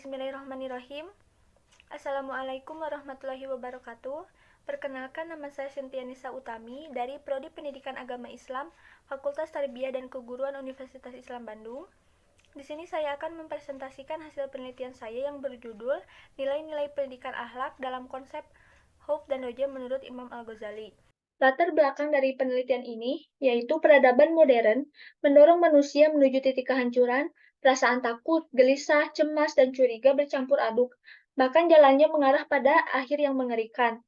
Bismillahirrahmanirrahim. Assalamualaikum warahmatullahi wabarakatuh. Perkenalkan, nama saya Sintianisa Utami dari Prodi Pendidikan Agama Islam, Fakultas Tarbiyah dan Keguruan Universitas Islam Bandung. Di sini saya akan mempresentasikan hasil penelitian saya yang berjudul Nilai-nilai pendidikan akhlak dalam konsep Khauf dan Roja menurut Imam Al-Ghazali. Latar belakang dari penelitian ini yaitu peradaban modern mendorong manusia menuju titik kehancuran, perasaan takut, gelisah, cemas, dan curiga bercampur aduk. Bahkan jalannya mengarah pada akhir yang mengerikan.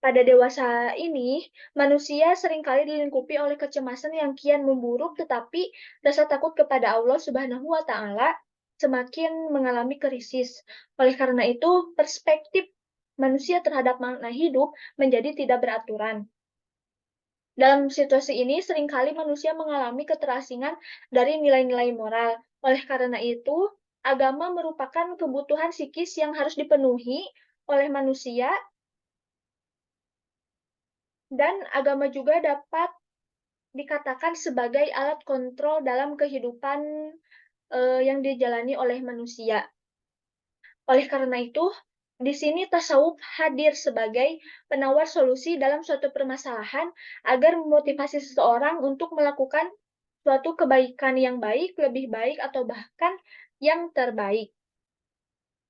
Pada dewasa ini, manusia seringkali dilingkupi oleh kecemasan yang kian memburuk, tetapi rasa takut kepada Allah Subhanahu wa Ta'ala semakin mengalami krisis. Oleh karena itu, perspektif manusia terhadap makna hidup menjadi tidak beraturan. Dalam situasi ini, seringkali manusia mengalami keterasingan dari nilai-nilai moral. Oleh karena itu, agama merupakan kebutuhan psikis yang harus dipenuhi oleh manusia, dan agama juga dapat dikatakan sebagai alat kontrol dalam kehidupan yang dijalani oleh manusia. Oleh karena itu, di sini tasawuf hadir sebagai penawar solusi dalam suatu permasalahan agar memotivasi seseorang untuk melakukan suatu kebaikan yang baik, lebih baik, atau bahkan yang terbaik.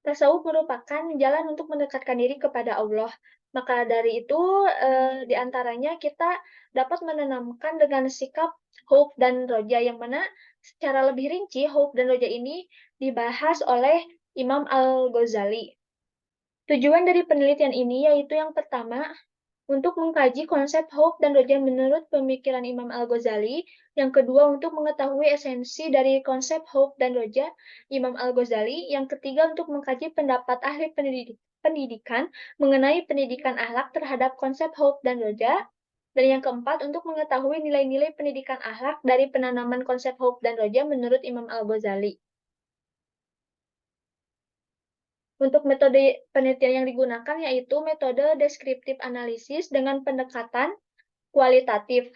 Tasawuf merupakan jalan untuk mendekatkan diri kepada Allah. Maka dari itu, di antaranya kita dapat menanamkan dengan sikap khauf dan roja, yang mana secara lebih rinci khauf dan roja ini dibahas oleh Imam Al-Ghazali. Tujuan dari penelitian ini yaitu yang pertama, untuk mengkaji konsep khauf dan roja menurut pemikiran Imam Al-Ghazali. Yang kedua, untuk mengetahui esensi dari konsep khauf dan roja Imam Al-Ghazali. Yang ketiga, untuk mengkaji pendapat ahli pendidikan mengenai pendidikan akhlak terhadap konsep khauf dan roja. Dan yang keempat, untuk mengetahui nilai-nilai pendidikan akhlak dari penanaman konsep khauf dan roja menurut Imam Al-Ghazali. Untuk metode penelitian yang digunakan yaitu metode deskriptif analisis dengan pendekatan kualitatif.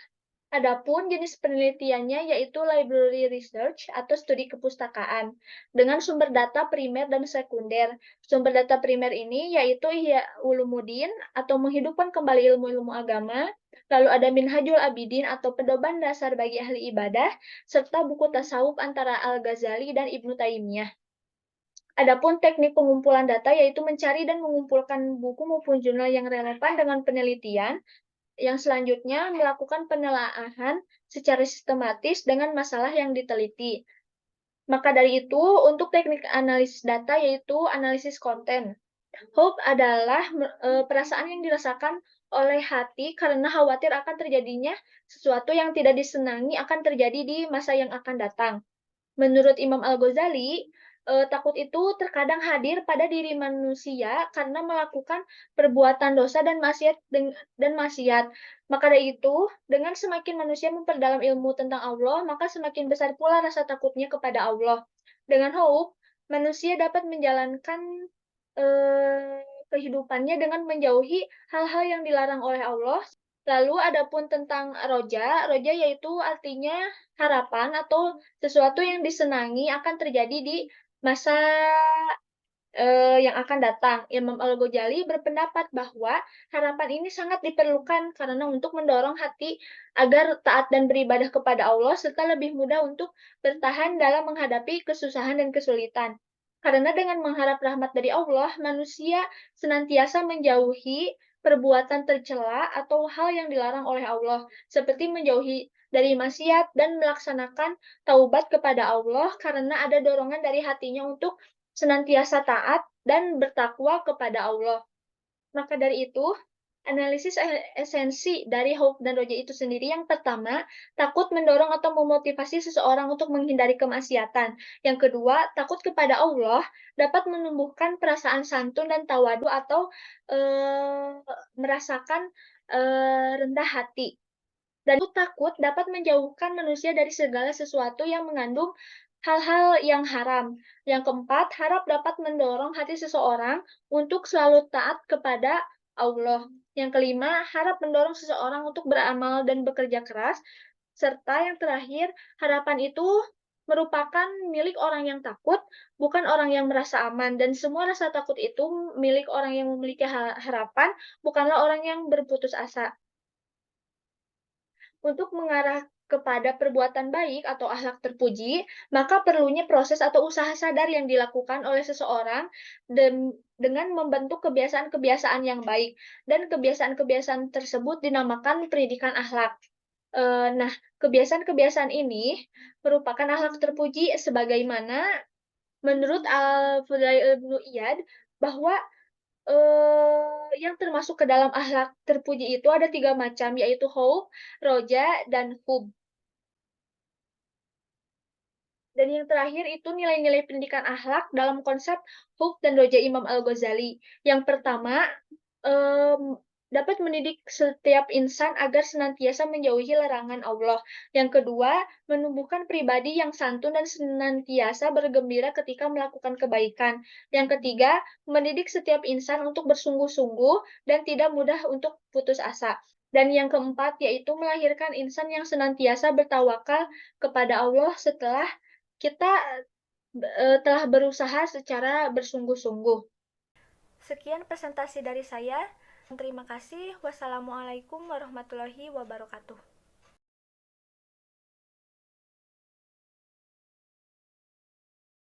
Adapun jenis penelitiannya yaitu library research atau studi kepustakaan dengan sumber data primer dan sekunder. Sumber data primer ini yaitu Ihya Ulumuddin atau menghidupkan kembali ilmu-ilmu agama, lalu ada Minhajul Abidin atau pedoman dasar bagi ahli ibadah, serta buku tasawuf antara Al-Ghazali dan Ibnu Taimiyah. Adapun teknik pengumpulan data yaitu mencari dan mengumpulkan buku maupun jurnal yang relevan dengan penelitian. Yang selanjutnya, melakukan penelaahan secara sistematis dengan masalah yang diteliti. Maka dari itu, untuk teknik analisis data yaitu analisis konten. Hope adalah perasaan yang dirasakan oleh hati karena khawatir akan terjadinya sesuatu yang tidak disenangi akan terjadi di masa yang akan datang. Menurut Imam Al-Ghazali, takut itu terkadang hadir pada diri manusia karena melakukan perbuatan dosa dan maksiat. Maka dari itu, dengan semakin manusia memperdalam ilmu tentang Allah, maka semakin besar pula rasa takutnya kepada Allah. Dengan khauf, manusia dapat menjalankan kehidupannya dengan menjauhi hal-hal yang dilarang oleh Allah. Lalu adapun tentang roja, roja yaitu artinya harapan atau sesuatu yang disenangi akan terjadi di masa yang akan datang. Imam Al-Ghazali berpendapat bahwa harapan ini sangat diperlukan karena untuk mendorong hati agar taat dan beribadah kepada Allah serta lebih mudah untuk bertahan dalam menghadapi kesusahan dan kesulitan. Karena dengan mengharap rahmat dari Allah, manusia senantiasa menjauhi perbuatan tercela atau hal yang dilarang oleh Allah, seperti menjauhi dari maksiat dan melaksanakan taubat kepada Allah karena ada dorongan dari hatinya untuk senantiasa taat dan bertakwa kepada Allah. Maka dari itu, analisis esensi dari khauf dan roja itu sendiri, yang pertama, takut mendorong atau memotivasi seseorang untuk menghindari kemaksiatan. Yang kedua, takut kepada Allah dapat menumbuhkan perasaan santun dan tawadu atau merasakan rendah hati. Dan itu takut dapat menjauhkan manusia dari segala sesuatu yang mengandung hal-hal yang haram. Yang keempat, harap dapat mendorong hati seseorang untuk selalu taat kepada Allah. Yang kelima, harap mendorong seseorang untuk beramal dan bekerja keras. Serta yang terakhir, harapan itu merupakan milik orang yang takut, bukan orang yang merasa aman, dan semua rasa takut itu milik orang yang memiliki harapan, bukanlah orang yang berputus asa. Untuk mengarah kepada perbuatan baik atau akhlak terpuji, maka perlunya proses atau usaha sadar yang dilakukan oleh seseorang dengan membentuk kebiasaan-kebiasaan yang baik, dan kebiasaan-kebiasaan tersebut dinamakan pendidikan akhlak. Nah, kebiasaan-kebiasaan ini merupakan akhlak terpuji sebagaimana menurut Al-Fudail Ibnu Iyad bahwa yang termasuk ke dalam akhlak terpuji itu ada 3 macam, yaitu khauf, roja, dan hub. Dan yang terakhir itu nilai-nilai pendidikan akhlak dalam konsep hub dan roja Imam Al-Ghazali. Yang pertama, dapat mendidik setiap insan agar senantiasa menjauhi larangan Allah. Yang kedua, menumbuhkan pribadi yang santun dan senantiasa bergembira ketika melakukan kebaikan. Yang ketiga, mendidik setiap insan untuk bersungguh-sungguh dan tidak mudah untuk putus asa. Dan yang keempat, yaitu melahirkan insan yang senantiasa bertawakal kepada Allah setelah kita, telah berusaha secara bersungguh-sungguh. Sekian presentasi dari saya. Terima kasih. Wassalamualaikum warahmatullahi wabarakatuh.